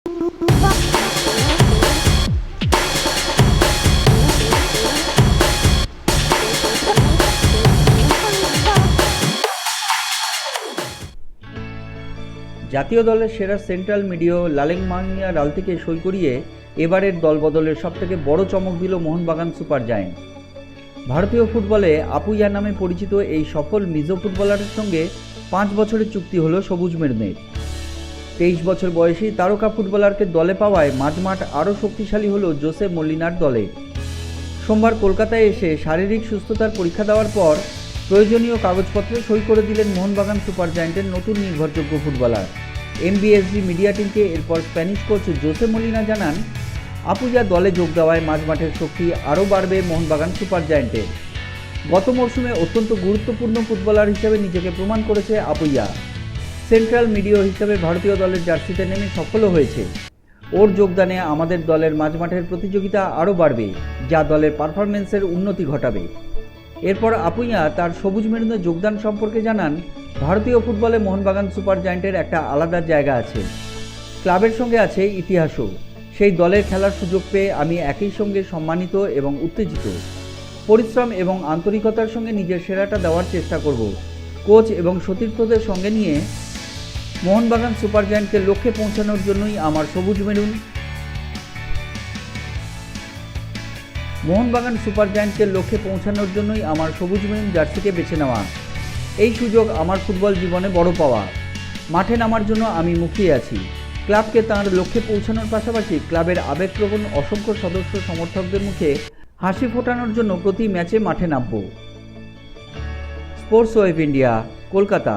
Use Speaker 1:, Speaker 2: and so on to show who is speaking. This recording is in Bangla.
Speaker 1: জাতীয় দলের সেরা সেন্ট্রাল মিডিও লালেংমানিয়া রালতিকে সই করিয়ে এবারের দলবদলের সবথেকে বড় চমক দিল মোহনবাগান সুপার জায়েন্ট। ভারতীয় ফুটবলে আপুইয়া নামে পরিচিত এই সফল মিজো ফুটবলারের সঙ্গে 5 বছরের চুক্তি হলো সবুজ মেরুনের। 23 বছর বয়সী তারকা ফুটবলারকে দলে পাওয়ায় মাঝমাঠ আরও শক্তিশালী হলো জোসে মলিনার দলে। সোমবার কলকাতায় এসে শারীরিক সুস্থতার পরীক্ষা দেওয়ার পর প্রয়োজনীয় কাগজপত্রে সই করে দিলেন মোহনবাগান সুপার জায়েন্টের নতুন নির্ভরযোগ্য ফুটবলার। এমবিএসজি মিডিয়া টিমকে এরপর স্প্যানিশ কোচ জোসে মলিনা জানান, আপুইয়া দলে যোগ দেওয়ায় মাঝমাঠের শক্তি আরও বাড়বে মোহনবাগান সুপার জায়েন্টের। গত মরশুমে অত্যন্ত গুরুত্বপূর্ণ ফুটবলার হিসেবে নিজেকে প্রমাণ করেছে আপুইয়া। সেন্ট্রাল মিডিও হিসেবে ভারতীয় দলের জার্সিতে নেমে সফলও হয়েছে। ওর যোগদানে আমাদের দলের মাঝমাঠের প্রতিযোগিতা আরও বাড়বে, যা দলের পারফরমেন্সের উন্নতি ঘটাবে। এরপর আপুইয়া তার সবুজ মেরুনে যোগদান সম্পর্কে জানান, ভারতীয় ফুটবলে মোহনবাগান সুপার জায়েন্টের একটা আলাদা জায়গা আছে। ক্লাবের সঙ্গে আছে ইতিহাসও। সেই দলের খেলার সুযোগ পেয়ে আমি একই সঙ্গে সম্মানিত এবং উত্তেজিত। পরিশ্রম এবং আন্তরিকতার সঙ্গে নিজের সেরাটা দেওয়ার চেষ্টা করব। কোচ এবং সতীর্থদের সঙ্গে নিয়ে মোহনবাগান সুপার জায়েন্টকে লক্ষ্যে পৌঁছানোর জন্যই আমার সবুজ মেরুন জার্সিকে বেছে নেওয়া। এই সুযোগ আমার ফুটবল জীবনে বড় পাওয়া। মাঠে নামার জন্য আমি মুখিয়ে আছি। ক্লাবকে তাঁর লক্ষ্যে পৌঁছানোর পাশাপাশি ক্লাবের আবেগপ্রবণ অসংখ্য সদস্য সমর্থকদের মুখে হাসি ফোটানোর জন্য প্রতি ম্যাচে মাঠে নামব। Sports web India, Kolkata.